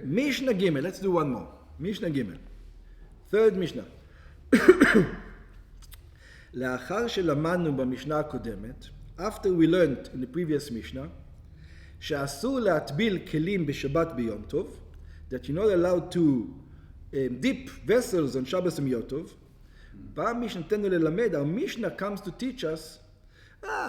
Mishnah Gimel, let's do one more. Mishnah Gimel. Third Mishnah. לאחר שלמדנו במשנה הקודמת, after we learned in the previous Mishnah, שאסור להטביל כלים בשבת ביום טוב, that you're not allowed to dip vessels on Shabbos and Yom Tov, בא המשנה נתנו ללמד, our Mishnah comes to teach us,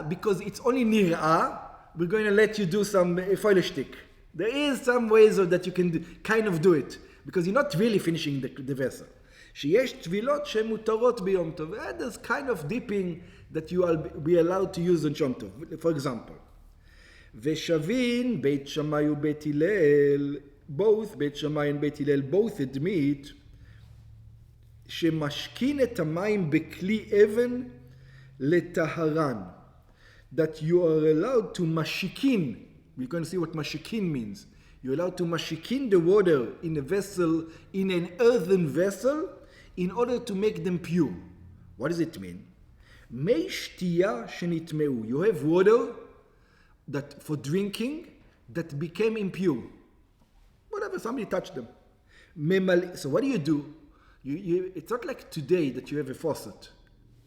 because it's only נראה, we're going to let you do some foilishtik. There is some ways that you can kind of do it, because you're not really finishing the vessel. שיש טבילות שהן מותרות ביום טוב. There's kind of dipping that you will be allowed to use on Yom Tov. For example, ושבין בית שמאי ובית הלל, both בית שמאי and בית הלל, both admit שמשכין את המים בכלי אבן לטהרן. That you are allowed to mashikin. We're going to see what mashikin means. You're allowed to mashikin the water in a vessel, in an earthen vessel, in order to make them pure. What does it mean? מי שתייה שנטמעו. You have water that for drinking that became impure. Whatever, somebody touched them. So what do? It's not like today that you have a faucet.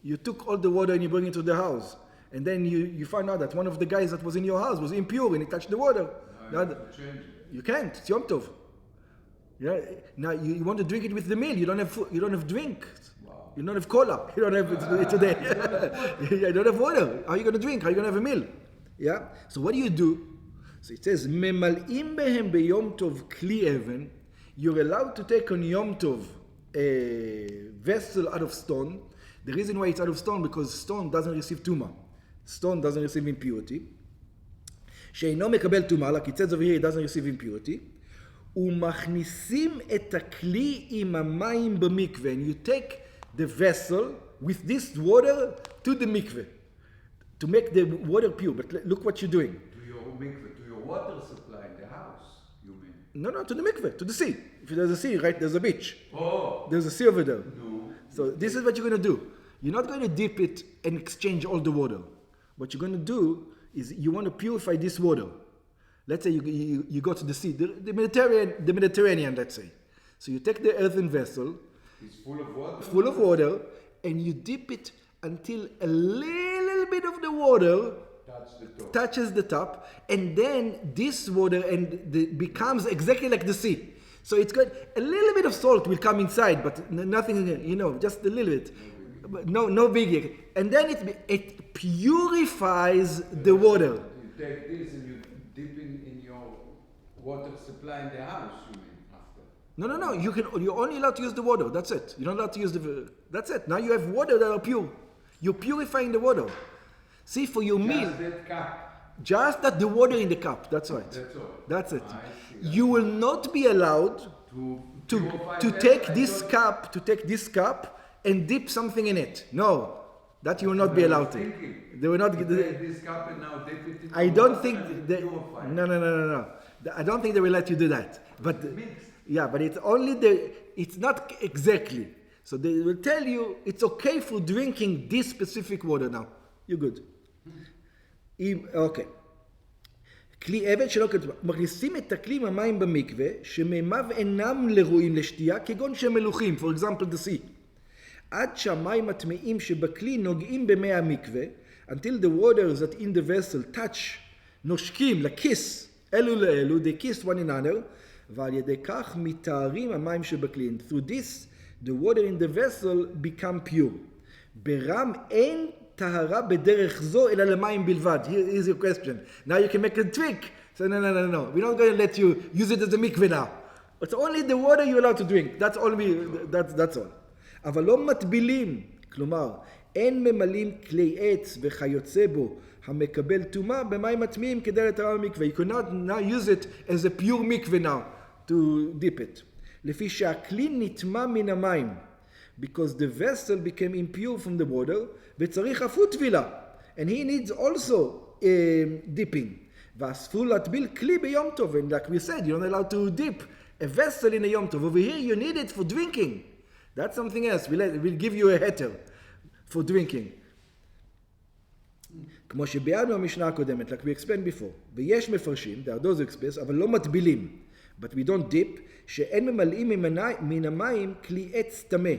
You took all the water and you bring it to the house. And then you find out that one of the guys that was in your house was impure and he touched the water. You can't. It's Yom Tov. Yeah. Now you want to drink it with the meal. You don't have drink. Wow. You don't have cola. You don't have it today. You don't have water. How are you going to drink? How are you going to have a meal? Yeah. So what do? So it says memal'im behem beyom tov kli even. You're allowed to take on Yom Tov a vessel out of stone. The reason why it's out of stone because stone doesn't receive tuma. Stone doesn't receive impurity. שאינו מקבל טומאה, like it says over here, it doesn't receive impurity. ומכניסים את הכלי עם המים במקווה. And you take the vessel with this water to the mikveh to make the water pure. But look what you're doing. To your mikveh, to your water supply in the house, you mean? No, to the mikveh, to the sea. If there's a sea, right, there's a beach. Oh. There's a sea over there. No. So this is what you're going to do. You're not going to dip it and exchange all the water. What you're going to do is you want to purify this water. Let's say you go to the sea, the Mediterranean, let's say. So you take the earthen vessel. It's full of water. Full of water, and you dip it until a little bit of the water touches the top, and then this water becomes exactly like the sea. So it's got a little bit of salt will come inside, but nothing, just a little bit. No biggie. And then it purifies the water. You take this and you dip in your water supply in the house, you mean, after? No. You're only allowed to use the water. That's it. You're not allowed to use that's it. Now you have water that are pure. You're purifying the water. See, for your meal. Just that cup. Just that the water in the cup. That's right. That's all. That's it. You will not be allowed to take this cup and dip something in it. No, that you will not be allowed to. They will not get this cup and now dip it in. I don't think no. I don't think they will let you do that. But but it's only it's not exactly. So they will tell you it's okay for drinking this specific water now. You're good. Okay. כלי אבן שלא כתוב, מכניסים את הכלי מהמים במקווה, שמימיו אינם לרואים לשתייה, כגון שהם מלוכים, for example the sea. עד שהמים הטמאים שבכלי נוגעים במי המקווה, until the waters that in the vessel touch, נושקים, לכיס, אלו לאלו, they kiss one another, ועל ידי כך מתארים המים שבכלי. And through this, the water in the vessel become pure. ברם אין tahara bederech zo ela lemayim bilvad. Here is your question. Now you can make a trick. So no. We're not going to let you use it as a mikveh now. It's only the water you're allowed to drink. That's all. That's all. אבל לא מטבילים. כלומר, אין ממלאים כלי עץ וכיוצא בו המקבל טומאה במים הטמאים כדי לטהרה במקווה. You cannot now use it as a pure mikveh now to dip it. לפי שהכלי נטמא מן המים. Because the vessel became impure from the water, וצריך אף הוא טבילה. And he needs also dipping. ואספו להטביל כלי ביום טוב. And like we said, you're not allowed to dip a vessel in a yom tov. Over here, you need it for drinking. That's something else. We'll give you a heter for drinking. כמו שביארנו המשנה הקודמת, like we explained before. ויש מפרשים, there are those experts, אבל לא מטבילים. but we don't dip. שאין ממלאים מן המים כלי עץ טמא.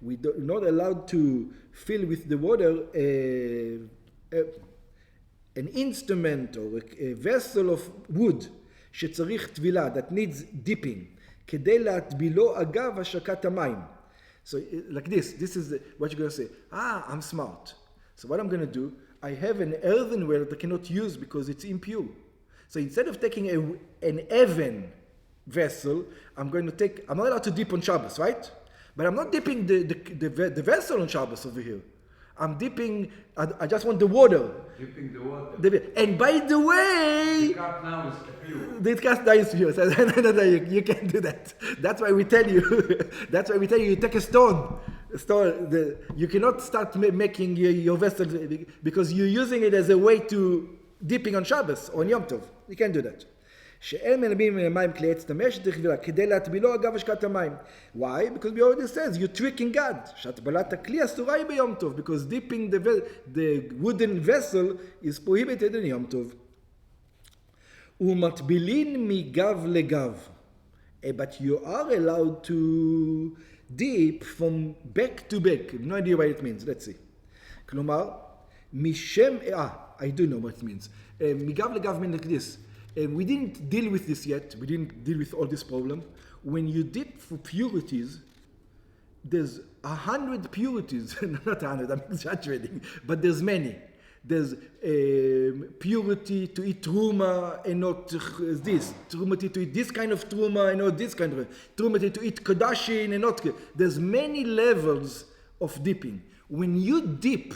We're not allowed to fill with the water an instrument or a vessel of wood שצריך טבילה, that needs dipping, כדי להטבילו אגב השקת המים. So like this is what you're going to say. I'm smart. So what I'm going to do, I have an earthenware that I cannot use because it's impure. So instead of taking an even vessel, I'm not allowed to dip on Shabbos, right? But I'm not dipping the vessel on Shabbos over here. I'm dipping, I just want the water. Dipping the water. And by the way, the cup now is pure. The cup now is pure. So, no, you can't do that. That's why we tell you, you take a stone. You cannot start making your vessel because you're using it as a way to dipping on Shabbos or on Yom Tov. You can't do that. שאין מלבים מן המים כלי עץ טמא שצריך טבילה כדי להטבילו אגב השקת המים. Why? Because we already says you're tricking God. שהטבלת הכלי אסורה היא ביום טוב because dipping the wooden vessel is prohibited in יום טוב. ומטבילין מגב לגב. But you are allowed to dip from back to back. No idea what it means. Let's see. כלומר, משם, I do know what it means. מגב לגב means like this. We didn't deal with this yet. We didn't deal with all this problem. When you dip for purities, there's 100 purities. Not 100, I'm exaggerating. But there's many. There's purity to eat truma and not this. Truma to eat this kind of truma and not this kind of truma to eat kodashin and not. There's many levels of dipping. When you dip,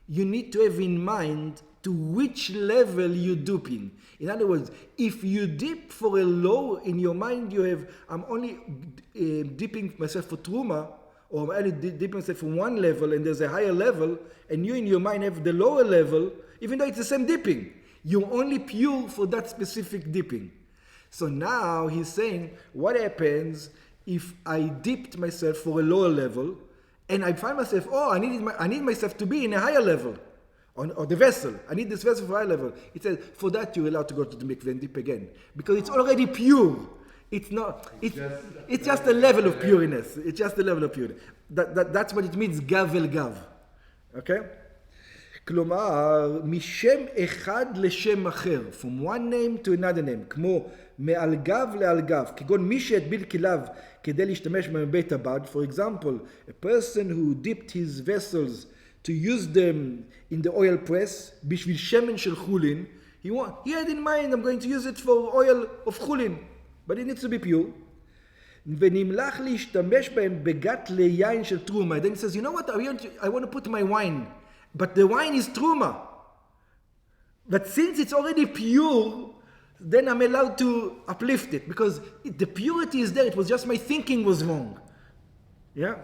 you need to have in mind to which level you're dipping. In other words, if you dip for a low, in your mind you have, I'm only dipping myself for truma, or I'm only dipping myself for one level, and there's a higher level, and you in your mind have the lower level, even though it's the same dipping. You're only pure for that specific dipping. So now he's saying, what happens if I dipped myself for a lower level, and I find myself, I need myself to be in a higher level. Or the vessel. I need this vessel for high level. It says, for that you're allowed to go to the mikveh and dip again. Because it's already pure. It's just a level of pureness. It's just a level of pureness. That's what it means, gav el gav. Okay? כלומר, משם אחד לשם אחר. From one name to another name. כמו מעל גב לעל גב. כגון מי שהטביל כליו כדי להשתמש בבית הבד. For example, a person who dipped his vessels to use them in the oil press, בשביל שמן של חולין, he had in mind, I'm going to use it for oil of חולין, but it needs to be pure. ונמלח להשתמש בהם בגת ליין של תרומה. Then he says, you know what, I want to put my wine, but the wine is truma. But since it's already pure, then I'm allowed to uplift it, because the purity is there, it was just my thinking was wrong. Yeah?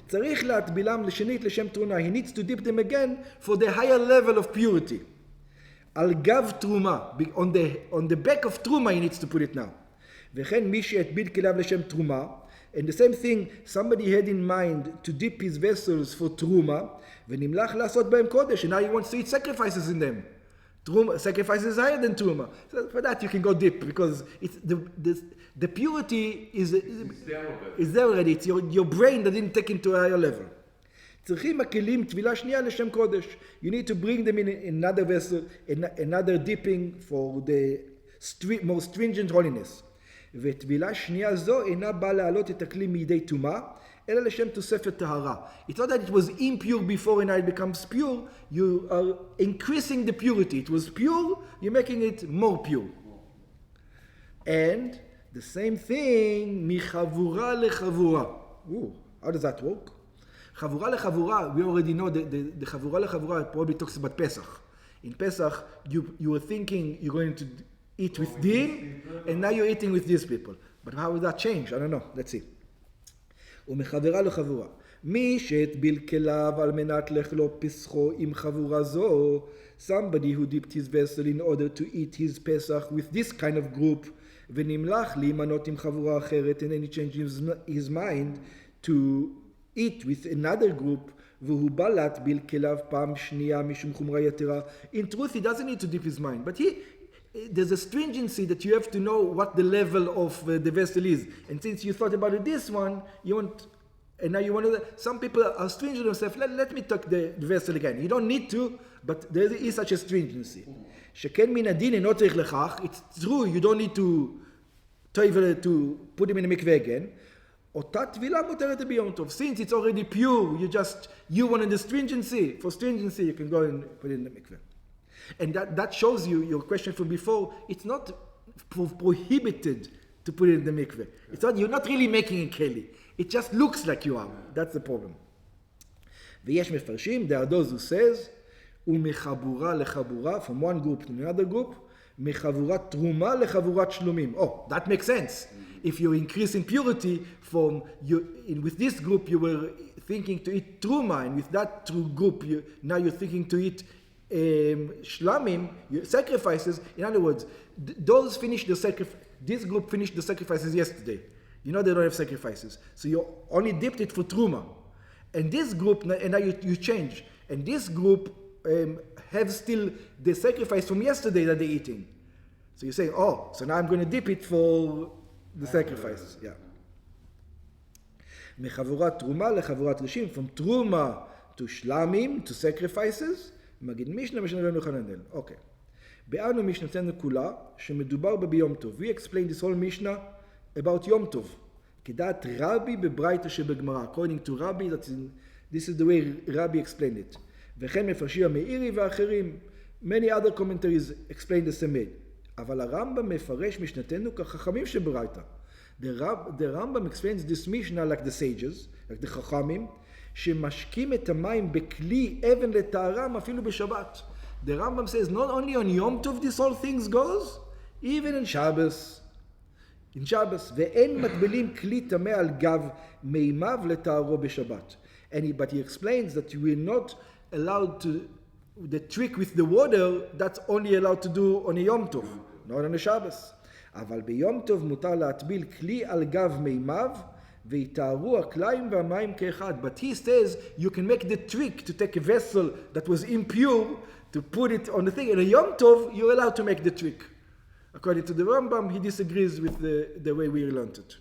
צריך להטבילם לשנית לשם תרונה. He needs to dip them again for the higher level of purity. על גב תרומה. On the back of תרומה he needs to put it now. וכן מי שהטביל כליו לשם תרומה. And the same thing, somebody had in mind to dip his vessels for תרומה, ונמלח לעשות בהם קודש. And now he wants to eat sacrifices in them. Sacrifice is higher than truma. So for that you can go dip, because it's the purity is there already. It's your brain that didn't take into a higher level. צריכים הכלים טבילה שנייה לשם קודש. You need to bring them in another vessel, another dipping for the more stringent holiness. וטבילה שנייה זו אינה באה להעלות את הכלי מידי טומאה, אלא לשם תוספת טהרה. It's not that it was impure before and now it becomes pure. You are increasing the purity. It was pure, you're making it more pure. And the same thing, מחבורה לחבורה. How does that work? חבורה לחבורה, we already know that the חבורה לחבורה probably talks about Pesach. In Pesach, you were thinking you're going to eat with them, and now you're eating with these people. But how will that change? I don't know. Let's see. ומחברה לחבורה. מי שהטביל כליו על מנת לאכלו פסחו עם חבורה זו, somebody who dipped his vessel in order to eat his Pesach with this kind of group, ונמלח להימנות עם חבורה אחרת, and then he changed his mind to eat with another group, והוא בא להטביל כליו פעם שנייה משום חומרה יתרה. In truth, he doesn't need to dip his mind, but there's a stringency that you have to know what the level of the vessel is. And since you thought about it, this one, you want, and now you want to, some people are stringent themselves, let me talk the vessel again. You don't need to, but there is such a stringency. שכן מן הדין אינו צריך לכך, it's true, you don't need to put him in the mikveh again. אותה טבילה מותרת ביום טוב. Since it's already pure, you wanted the stringency. For stringency, you can go and put it in the mikveh. And that shows you, your question from before, it's not prohibited to put it in the mikveh. It's not, you're not really making a keli. It just looks like you are. That's the problem. ויש מפרשים, there are those who says, ומחבורה לחבורה, from one group to another group, מחבורת תרומה לחבורת שלומים. Oh, that makes sense. If you increase in purity with this group you were thinking to eat truma, and with that group now you're thinking to eat shlamim, sacrifices. In other words, those finished the sacrifice. This group finished the sacrifices yesterday. You know they don't have sacrifices, so you only dipped it for truma. And this group, and now you change, and this group have still the sacrifice from yesterday that they're eating. So you say, oh, so now I'm going to dip it for the sacrifices. Yeah. מחבורת תרומה לחבורת רשים, from truma to shlamim, to sacrifices. מגיד מישנה משנה רבנו חננאל. אוקיי. באנו משנתנו כולה, שמדובר בה ביום טוב. We explained this whole Mishnah about יום טוב. כדעת רבי בברייתא שבגמרא. According to Rabbi, this is the way Rabbi explained it. וכן מפרשי המאירי ואחרים. Many other commentaries explain the same way. אבל הרמב"ם מפרש משנתנו כחכמים שברייתא. The Rambam explains this Mishnah like the sages, like the חכמים, שמשקים את המים בכלי אבן לטהרם אפילו בשבת. The Rambam says not only on Yom Tov this whole thing goes, even in Shabbos. In Shabbos, ואין מטבלים כלי טמא על גב מימיו לטהרו בשבת. But he explains that you will not allowed to, the trick with the water, that's only allowed to do on a Yom Tov, not on a Shabbos. אבל ביום טוב מותר להטביל כלי על גב מימיו, ויטהרו הכליים והמים כאחד. But he says you can make the trick to take a vessel that was impure, to put it on the thing. In a Yom Tov, you're allowed to make the trick. According to the Rambam, he disagrees with the way we learned it.